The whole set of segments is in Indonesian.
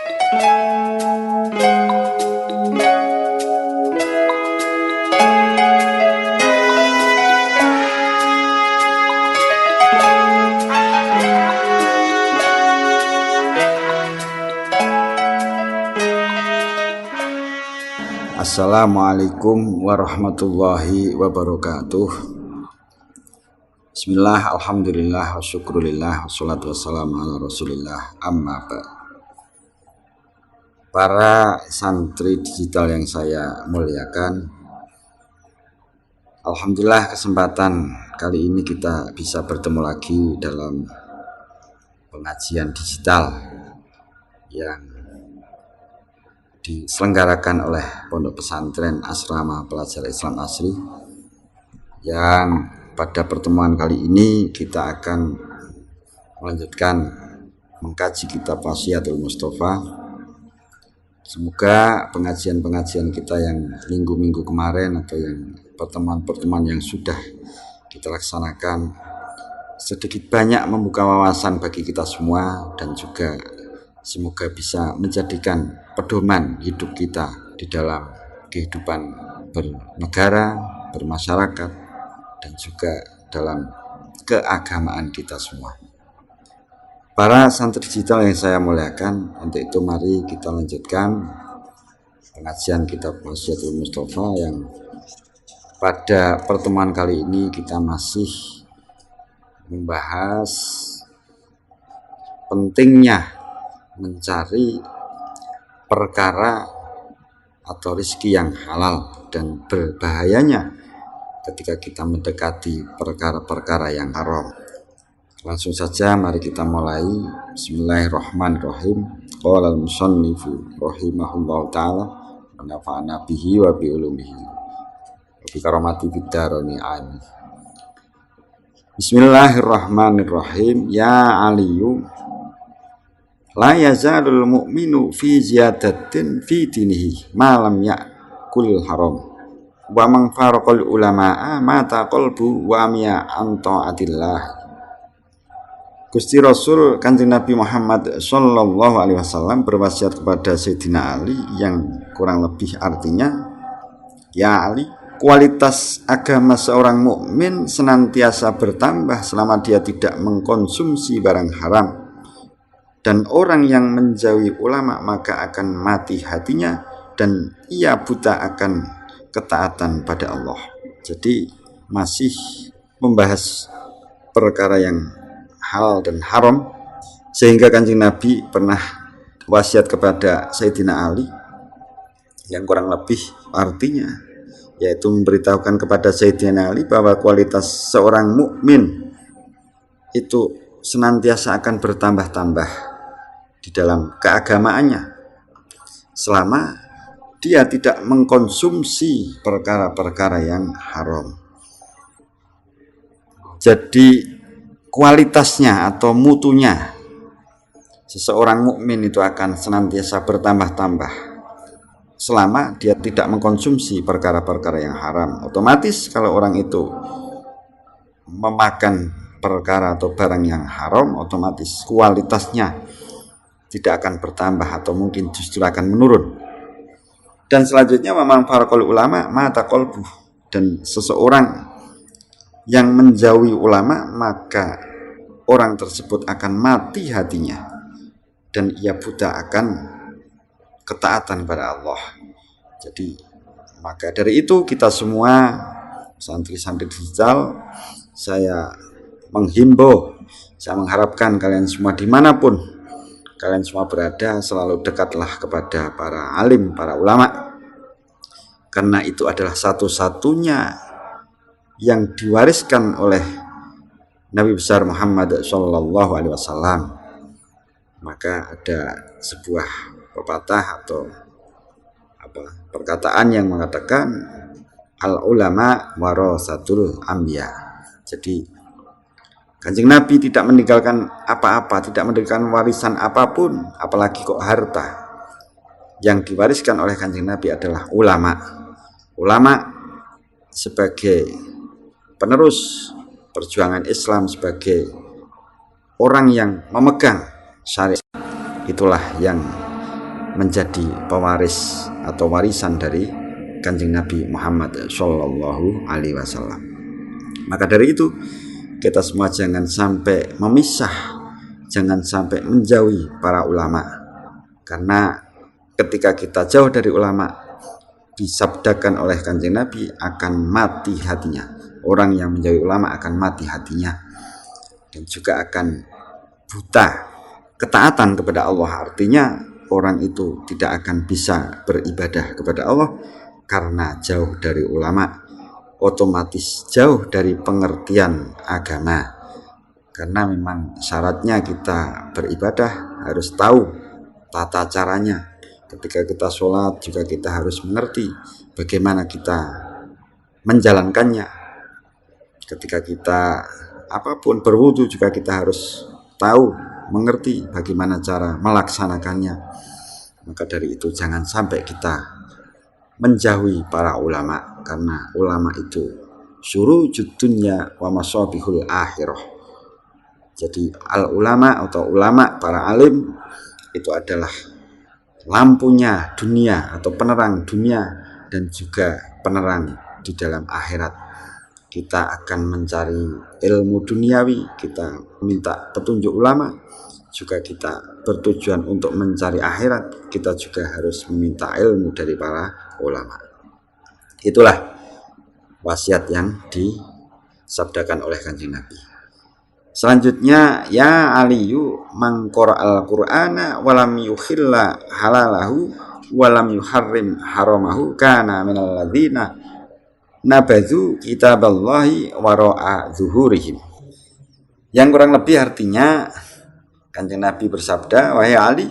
Assalamualaikum warahmatullahi wabarakatuh. Bismillah, alhamdulillah, wa syukurillah, wassalatu wassalamu ala rasulillah, amma ba'd. Para santri digital yang saya muliakan, alhamdulillah kesempatan kali ini kita bisa bertemu lagi dalam pengajian digital yang diselenggarakan oleh Pondok Pesantren Asrama Pelajar Islam Asri, yang pada pertemuan kali ini kita akan melanjutkan mengkaji kitab Wasiatul Mustafa. Semoga pengajian-pengajian kita yang minggu-minggu kemarin atau yang pertemuan-pertemuan yang sudah kita laksanakan sedikit banyak membuka wawasan bagi kita semua, dan juga semoga bisa menjadikan pedoman hidup kita di dalam kehidupan bernegara, bermasyarakat, dan juga dalam keagamaan kita semua. Para santri digital yang saya muliakan, untuk itu mari kita lanjutkan pengajian kitab Wasiatul Mustafa yang pada pertemuan kali ini kita masih membahas pentingnya mencari perkara atau rezeki yang halal dan berbahayanya ketika kita mendekati perkara-perkara yang haram. Langsung saja mari kita mulai. Bismillahirrahmanirrahim. Qala al-musannifu rahimahullahu ta'ala wa nafa'ana bihi wa bi ulumihi wa bi karamati fid darain amin. Bismillahirrahmanirrahim. Ya Aliyu, la yazalul mu'minu fi ziyadatin fi dinihi ma lam ya'kul haram wa man faraqal ulama'a mata qalbu wa miya an ta'atillah. Gusti Rasul Kanjeng Nabi Muhammad sallallahu alaihi wasallam berwasiat kepada Sayyidina Ali yang kurang lebih artinya, ya Ali, kualitas agama seorang mukmin senantiasa bertambah selama dia tidak mengkonsumsi barang haram. Dan orang yang menjauhi ulama maka akan mati hatinya dan ia buta akan ketaatan pada Allah. Jadi masih membahas perkara yang halal dan haram, sehingga Kanjeng Nabi pernah wasiat kepada Sayyidina Ali yang kurang lebih artinya yaitu memberitahukan kepada Sayyidina Ali bahwa kualitas seorang mukmin itu senantiasa akan bertambah-tambah di dalam keagamaannya selama dia tidak mengkonsumsi perkara-perkara yang haram. Jadi kualitasnya atau mutunya seseorang mukmin itu akan senantiasa bertambah-tambah selama dia tidak mengkonsumsi perkara-perkara yang haram. Otomatis kalau orang itu memakan perkara atau barang yang haram, otomatis kualitasnya tidak akan bertambah atau mungkin justru akan menurun. Dan selanjutnya memang faraqul ulama mata qalbu, dan seseorang yang menjauhi ulama maka orang tersebut akan mati hatinya dan ia buta akan ketaatan kepada Allah. Jadi maka dari itu kita semua santri-santri digital, saya menghimbau, saya mengharapkan kalian semua dimanapun kalian semua berada, selalu dekatlah kepada para alim, para ulama, karena itu adalah satu-satunya yang diwariskan oleh Nabi besar Muhammad sallallahu alaihi wasallam. Maka ada sebuah pepatah atau perkataan yang mengatakan al ulama warasatul anbiya. Jadi Kanjeng Nabi tidak meninggalkan apa-apa, tidak meninggalkan warisan apapun, apalagi kok harta. Yang diwariskan oleh Kanjeng Nabi adalah ulama. Ulama sebagai penerus perjuangan Islam, sebagai orang yang memegang syariat, itulah yang menjadi pewaris atau warisan dari Kanjeng Nabi Muhammad Shallallahu Alaihi Wasallam. Maka dari itu kita semua jangan sampai memisah, jangan sampai menjauhi para ulama, karena ketika kita jauh dari ulama, disabdakan oleh Kanjeng Nabi akan mati hatinya. Orang yang menjauhi ulama akan mati hatinya dan juga akan buta ketaatan kepada Allah. Artinya orang itu tidak akan bisa beribadah kepada Allah karena jauh dari ulama, otomatis jauh dari pengertian agama. Karena memang syaratnya kita beribadah harus tahu tata caranya. Ketika kita sholat juga kita harus mengerti bagaimana kita menjalankannya. Ketika kita apapun berwudu juga kita harus tahu, mengerti bagaimana cara melaksanakannya. Maka dari itu jangan sampai kita menjauhi para ulama, karena ulama itu syurujud dunya wa masabihul akhirah. Jadi al ulama atau ulama, para alim itu adalah lampunya dunia atau penerang dunia dan juga penerang di dalam akhirat. Kita akan mencari ilmu duniawi, kita minta petunjuk ulama, juga kita bertujuan untuk mencari akhirat, kita juga harus meminta ilmu dari para ulama. Itulah wasiat yang disabdakan oleh Kanjeng Nabi. Selanjutnya, ya Aliyu man qara'al Qur'ana walam yukhilla halalahu walam yuharrim haramahu kana minal ladzina nabadzu kitaballahi wara'a zuhurihim. Yang kurang lebih artinya Kanjeng Nabi bersabda, wahai Ali,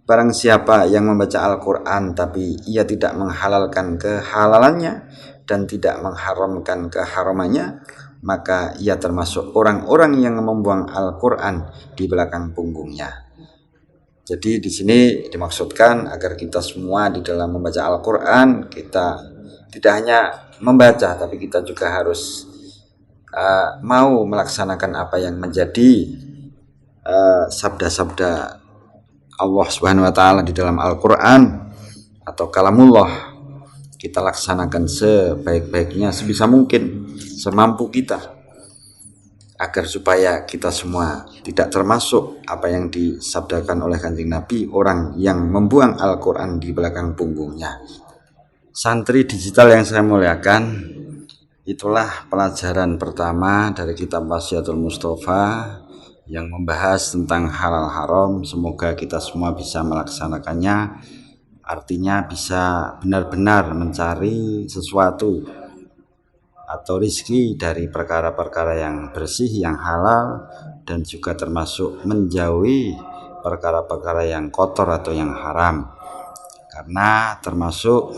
barang siapa yang membaca Al-Quran tapi ia tidak menghalalkan kehalalannya dan tidak mengharamkan keharamannya, maka ia termasuk orang-orang yang membuang Al-Quran di belakang punggungnya. Jadi di sini dimaksudkan agar kita semua di dalam membaca Al-Quran, kita tidak hanya membaca, tapi kita juga harus mau melaksanakan apa yang menjadi sabda-sabda Allah Subhanahu wa taala di dalam Al-Qur'an atau kalamullah. Kita laksanakan sebaik-baiknya, sebisa mungkin, semampu kita, agar supaya kita semua tidak termasuk apa yang disabdakan oleh Kanjeng Nabi, orang yang membuang Al-Qur'an di belakang punggungnya. Santri digital yang saya muliakan, itulah pelajaran pertama dari kitab Wasiatul Mustafa yang membahas tentang halal haram. Semoga kita semua bisa melaksanakannya, artinya bisa benar-benar mencari sesuatu atau rizki dari perkara-perkara yang bersih, yang halal, dan juga termasuk menjauhi perkara-perkara yang kotor atau yang haram. Karena termasuk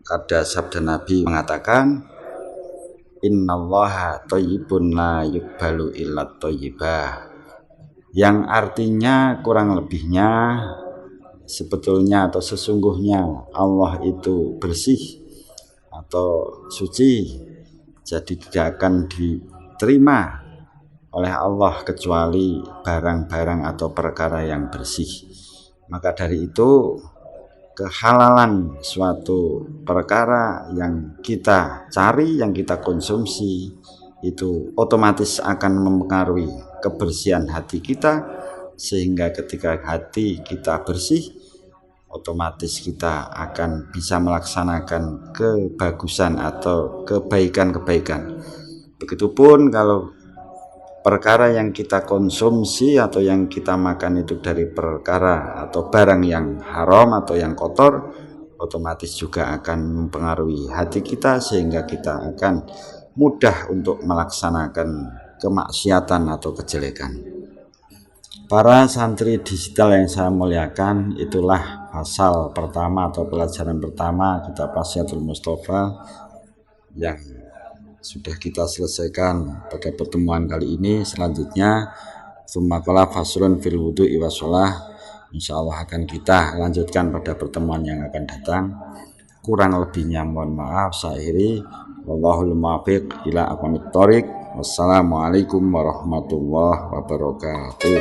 ada sabda Nabi mengatakan, innallaha thayyibun la yuqbalu illa thayyibah, yang artinya kurang lebihnya sebetulnya atau sesungguhnya Allah itu bersih atau suci, jadi tidak akan diterima oleh Allah kecuali barang-barang atau perkara yang bersih. Maka dari itu kehalalan suatu perkara yang kita cari, yang kita konsumsi, itu otomatis akan mempengaruhi kebersihan hati kita, sehingga ketika hati kita bersih, otomatis kita akan bisa melaksanakan kebagusan atau kebaikan-kebaikan. Begitupun kalau perkara yang kita konsumsi atau yang kita makan itu dari perkara atau barang yang haram atau yang kotor, otomatis juga akan mempengaruhi hati kita, sehingga kita akan mudah untuk melaksanakan kemaksiatan atau kejelekan. Para santri digital yang saya muliakan, itulah pasal pertama atau pelajaran pertama kitab Wasiatul Mustafa yang sudah kita selesaikan pada pertemuan kali ini. Selanjutnya summa qala faslun fil wudu'i wassalah, insyaallah akan kita lanjutkan pada pertemuan yang akan datang. Kurang lebihnya mohon maaf, saya akhiri. Wallahul muwaffiq ila aqwamit thoriq. Wassalamualaikum warahmatullahi wabarakatuh.